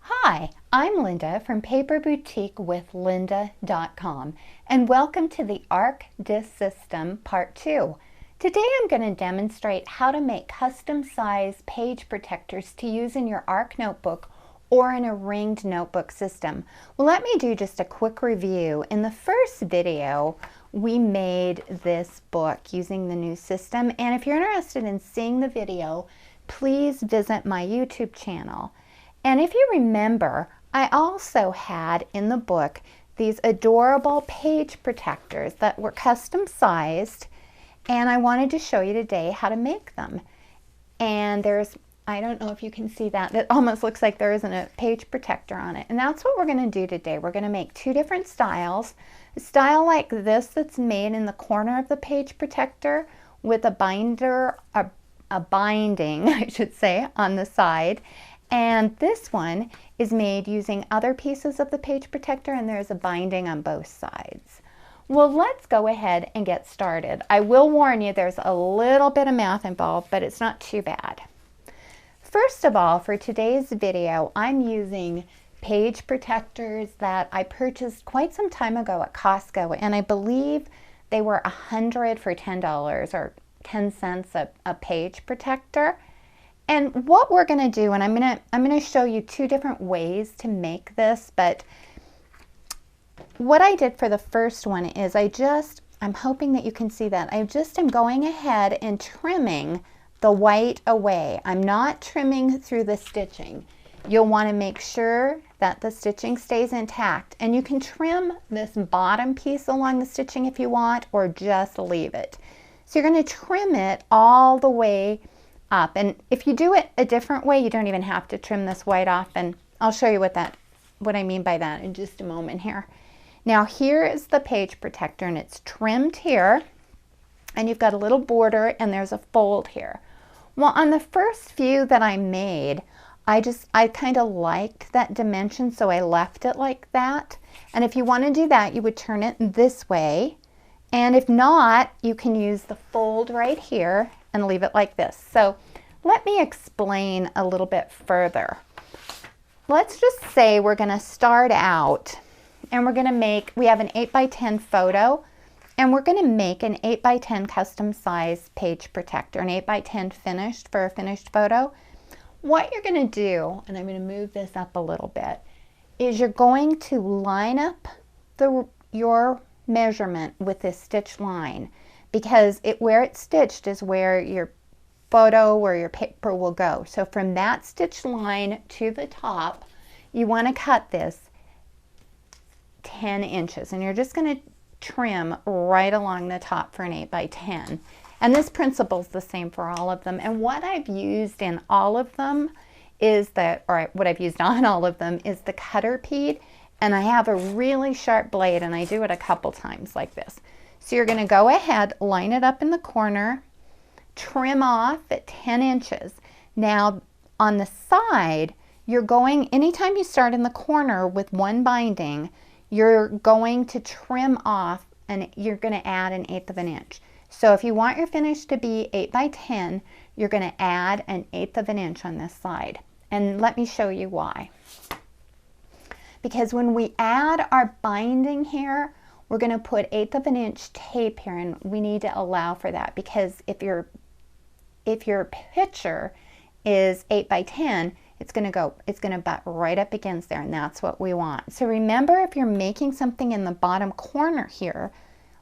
Hi, I'm Linda from paperboutique-with-linda.com and welcome to the ARC Disc System Part 2. Today I'm going to demonstrate how to make custom size page protectors to use in your ARC notebook or in a ringed notebook system. Well, let me do just a quick review. In the first video, we made this book using the new system, and if you're interested in seeing the video, please visit my YouTube channel. And if you remember, I also had in the book these adorable page protectors that were custom sized, and I wanted to show you today how to make them. And I don't know if you can see that, it almost looks like there isn't a page protector on it. And that's what we're going to do today. We're going to make two different styles. A style like this that's made in the corner of the page protector with a binder, a binding, I should say, on the side. And this one is made using other pieces of the page protector, and there's a binding on both sides. Well, let's go ahead and get started. I will warn you there's a little bit of math involved, but it's not too bad. First of all, for today's video, I'm using page protectors that I purchased quite some time ago at Costco, and I believe they were 100 for $10 or 10 cents a page protector. And what we're going to do, and I'm going to show you two different ways to make this, but what I did for the first one is I'm hoping that you can see that. I just am going ahead and trimming the white away. I'm not trimming through the stitching. You'll want to make sure that the stitching stays intact, and you can trim this bottom piece along the stitching if you want, or just leave it. So you're going to trim it all the way up, and if you do it a different way, you don't even have to trim this white off, and I'll show you what I mean by that in just a moment here. Now here is the page protector, and it's trimmed here, and you've got a little border, and there's a fold here. Well, on the first few that I made, I kind of liked that dimension, so I left it like that. And if you want to do that, you would turn it this way, and if not, you can use the fold right here and leave it like this. So let me explain a little bit further. Let's just say we're going to start out and we're going to we have an 8x10 photo, and we're going to make an 8x10 custom size page protector, an 8x10 finished for a finished photo. What you're going to do, and I'm going to move this up a little bit, is you're going to line up your measurement with this stitch line, because where it's stitched is where your photo or your paper will go. So from that stitch line to the top, you want to cut this 10 inches, and you're just going to trim right along the top for an 8x10. And this principle is the same for all of them. And what I've used in all of them is what I've used on all of them is the cutter pede, and I have a really sharp blade, and I do it a couple times like this. So you're going to go ahead, line it up in the corner, trim off at 10 inches. Now on the side, anytime you start in the corner with one binding, you're going to trim off, and you're going to add 1/8 of an inch. So if you want your finish to be 8x10, you're going to add 1/8 of an inch on this side. And let me show you why. Because when we add our binding here, we're going to put 1/8 of an inch tape here, and we need to allow for that, because if your picture is 8x10, it's going to butt right up against there, and that's what we want. So remember, if you're making something in the bottom corner here,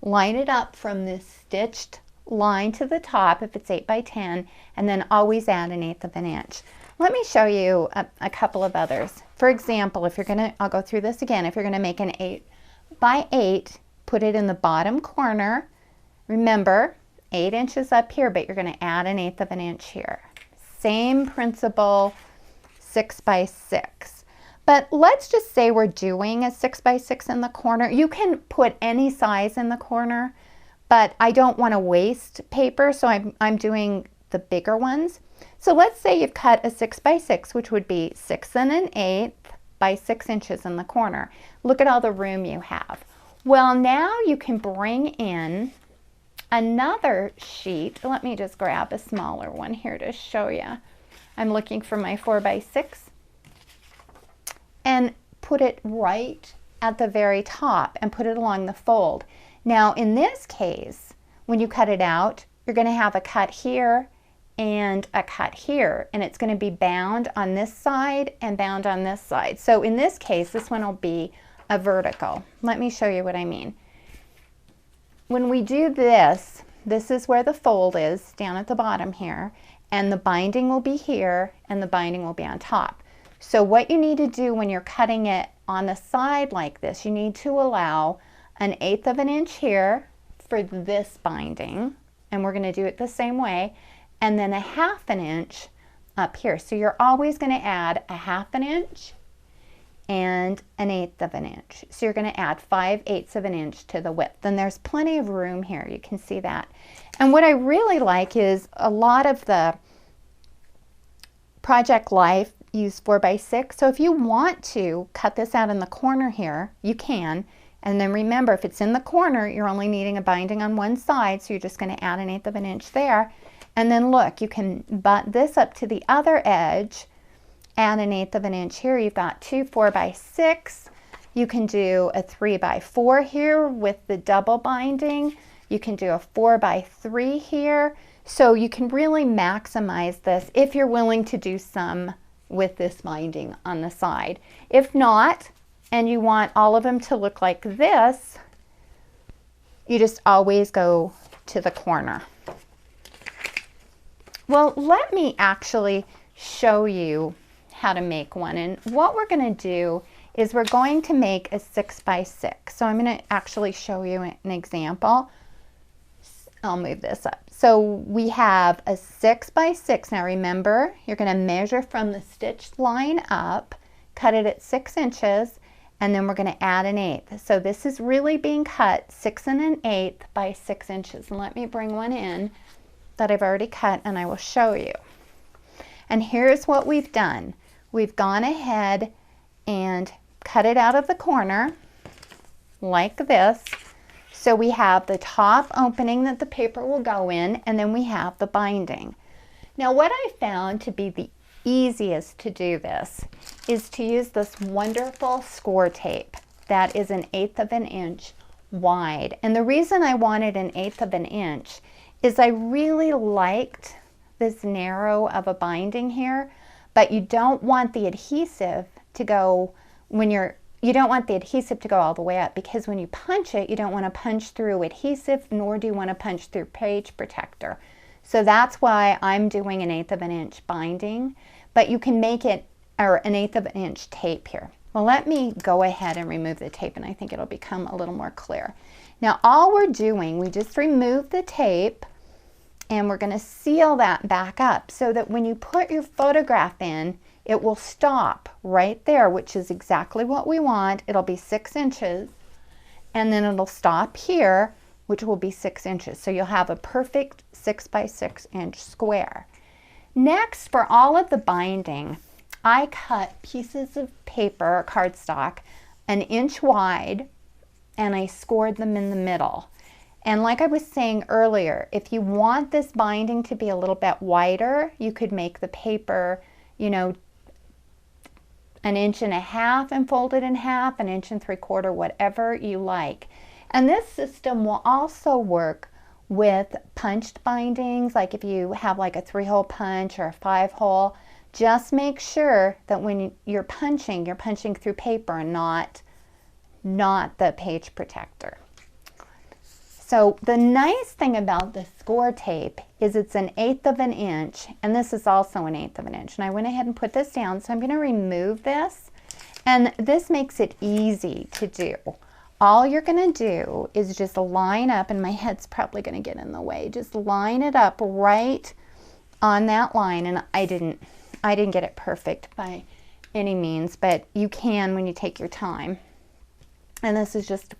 line it up from this stitched line to the top if it's 8x10, and then always add 1/8 of an inch. Let me show you a couple of others. For example, I'll go through this again. If you're going to make an 8x8, put it in the bottom corner. Remember, 8 inches up here, but you're going to add 1/8 of an inch here. Same principle, 6x6. But let's just say we're doing a 6x6 in the corner. You can put any size in the corner, but I don't want to waste paper, so I'm doing the bigger ones. So let's say you've cut a 6x6, which would be 6 1/8 by 6 inches in the corner. Look at all the room you have. Well, now you can bring in another sheet. Let me just grab a smaller one here to show you. I'm looking for my 4x6. and put it right at the very top and put it along the fold. Now in this case, when you cut it out, you're going to have a cut here and a cut here, and it's going to be bound on this side and bound on this side. So in this case, this one will be a vertical. Let me show you what I mean. When we do this, this is where the fold is, down at the bottom here, and the binding will be here and the binding will be on top. So what you need to do when you're cutting it on the side like this, you need to allow 1/8 of an inch here for this binding, and we're going to do it the same way, and then 1/2 an inch up here. So you're always going to add 1/2 an inch and 1/8 of an inch. So you're going to add 5/8 of an inch to the width. And there's plenty of room here. You can see that. And what I really like is a lot of the Project Life use 4x6. So if you want to cut this out in the corner here, you can. And then remember, if it's in the corner, you're only needing a binding on one side. So you're just going to add 1/8 of an inch there. And then look, you can butt this up to the other edge, add 1/8 of an inch here. You've got two 4x6. You can do a 3x4 here with the double binding. You can do a 4x3 here. So you can really maximize this if you're willing to do some with this binding on the side. If not, and you want all of them to look like this, you just always go to the corner. Well, let me actually show you how to make one. And what we're going to do is we're going to make a 6x6. So I'm going to actually show you an example. I'll move this up. So we have a 6x6. Now remember, you're going to measure from the stitch line up, cut it at 6 inches, and then we're going to add 1/8. So this is really being cut 6 1/8 by 6 inches. And let me bring one in that I've already cut, and I will show you. And here's what we've done. We've gone ahead and cut it out of the corner like this. So we have the top opening that the paper will go in, and then we have the binding. Now what I found to be the easiest to do this is to use this wonderful score tape that is 1/8 of an inch wide. And the reason I wanted 1/8 of an inch is I really liked this narrow of a binding here, but you don't want the adhesive to go you don't want the adhesive to go all the way up, because when you punch it, you don't want to punch through adhesive, nor do you want to punch through page protector. So that's why I'm doing 1/8 of an inch binding, but you can make it, or 1/8 of an inch tape here. Well, let me go ahead and remove the tape, and I think it'll become a little more clear. Now all we're doing, we just remove the tape, and we're going to seal that back up so that when you put your photograph in, it will stop right there, which is exactly what we want. It'll be 6 inches, and then it'll stop here, which will be 6 inches. So you'll have a perfect 6x6 inch square. Next, for all of the binding, I cut pieces of paper, cardstock, 1 inch wide, and I scored them in the middle. And like I was saying earlier, if you want this binding to be a little bit wider, you could make the paper, 1.5 inches and fold it in half, 1 3/4 inches, whatever you like. And this system will also work with punched bindings, like if you have like a 3-hole punch or a 5-hole. Just make sure that when you're punching through paper and not the page protector. So the nice thing about the score tape is it's 1/8 of an inch, and this is also 1/8 of an inch. And I went ahead and put this down, so I'm going to remove this, and this makes it easy to do. All you're going to do is just line up, and my head's probably going to get in the way, just line it up right on that line. And I didn't get it perfect by any means, but you can when you take your time. And this is just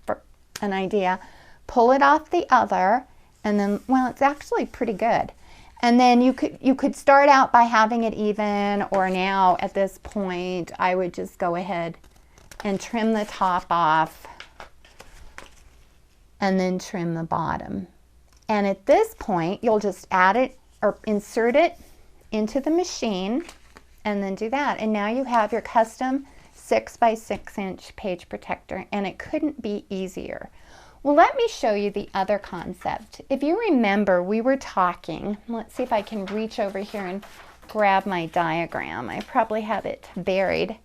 an idea. Pull it off the other, and then, well, it's actually pretty good. And then you could start out by having it even, or now at this point I would just go ahead and trim the top off and then trim the bottom. And at this point you'll just add it or insert it into the machine and then do that. And now you have your custom 6 by 6 inch page protector, and it couldn't be easier. Well, let me show you the other concept. If you remember, we were talking, let's see if I can reach over here and grab my diagram. I probably have it buried.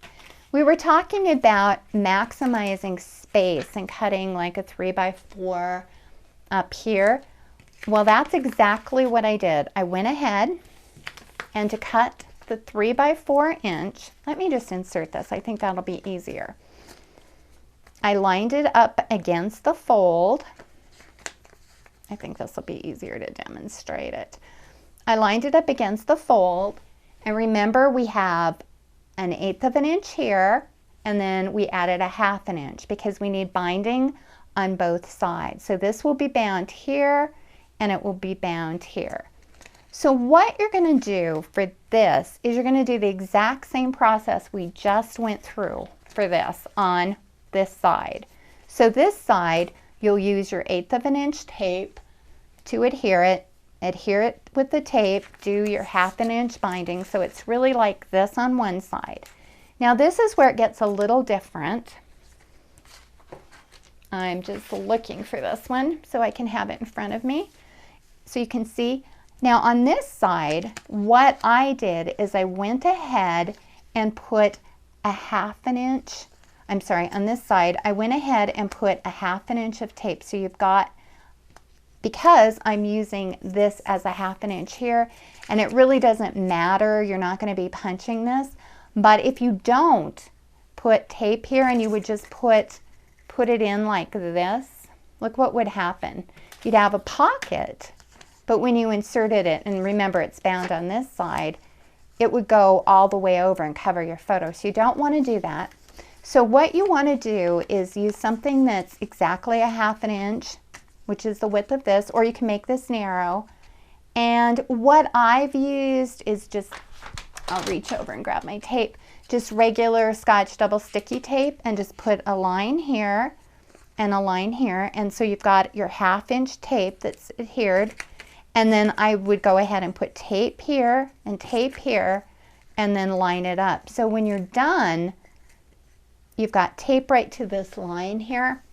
We were talking about maximizing space and cutting like a 3 by 4 up here. Well, that's exactly what I did. I went ahead and to cut the 3 by 4 inch, let me just insert this. I think that'll be easier. I lined it up against the fold. I think this will be easier to demonstrate it. I lined it up against the fold, and remember we have 1/8 of an inch here, and then we added 1/2 an inch because we need binding on both sides. So this will be bound here, and it will be bound here. So what you're going to do for this is you're going to do the exact same process we just went through for this on this side. So this side, you'll use your 1/8 of an inch tape to adhere it with the tape, do your 1/2 an inch binding, so it's really like this on one side. Now this is where it gets a little different. I'm just looking for this one so I can have it in front of me so you can see. Now on this side, what I did is I went ahead and put a 1/2 an inch, I'm sorry, on this side, I went ahead and put a 1/2 an inch of tape. So you've got, because I'm using this as a 1/2 an inch here, and it really doesn't matter, you're not going to be punching this, but if you don't put tape here and you would just put it in like this, look what would happen. You'd have a pocket, but when you inserted it, and remember it's bound on this side, it would go all the way over and cover your photo. So you don't want to do that. So what you want to do is use something that's exactly a 1/2 an inch, which is the width of this, or you can make this narrow. And what I've used is just, I'll reach over and grab my tape, just regular Scotch double sticky tape, and just put a line here and a line here. And so you've got your 1/2 inch tape that's adhered. And then I would go ahead and put tape here and tape here and then line it up. So when you're done, you've got tape right to this line here,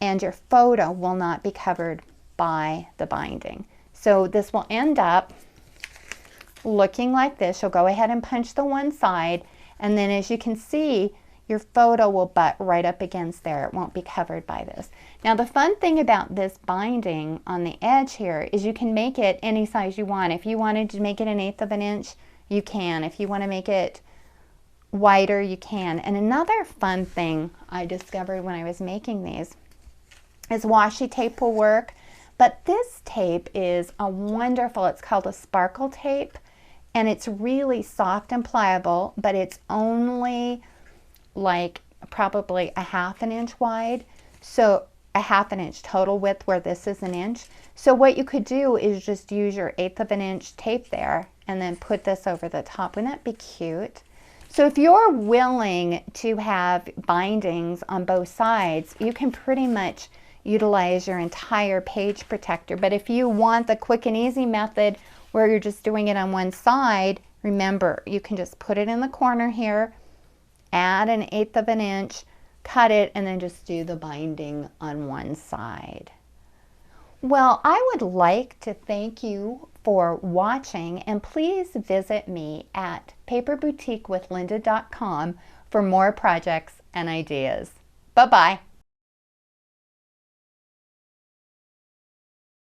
and your photo will not be covered by the binding. So this will end up looking like this. You'll go ahead and punch the one side, and then as you can see, your photo will butt right up against there. It won't be covered by this. Now the fun thing about this binding on the edge here is you can make it any size you want. If you wanted to make it 1/8 of an inch, you can. If you want to make it wider, you can. And another fun thing I discovered when I was making these is washi tape will work, but this tape is a wonderful, it's called a sparkle tape, and it's really soft and pliable, but it's only like probably a 1/2 an inch wide, so a 1/2 an inch total width where this is 1 inch. So what you could do is just use your 1/8 of an inch tape there and then put this over the top. Wouldn't that be cute? So if you're willing to have bindings on both sides, you can pretty much utilize your entire page protector. But if you want the quick and easy method where you're just doing it on one side, remember, you can just put it in the corner here, add 1/8 of an inch, cut it, and then just do the binding on one side. Well, I would like to thank you for watching, and please visit me at paperboutiquewithlynda.com for more projects and ideas. Bye-bye.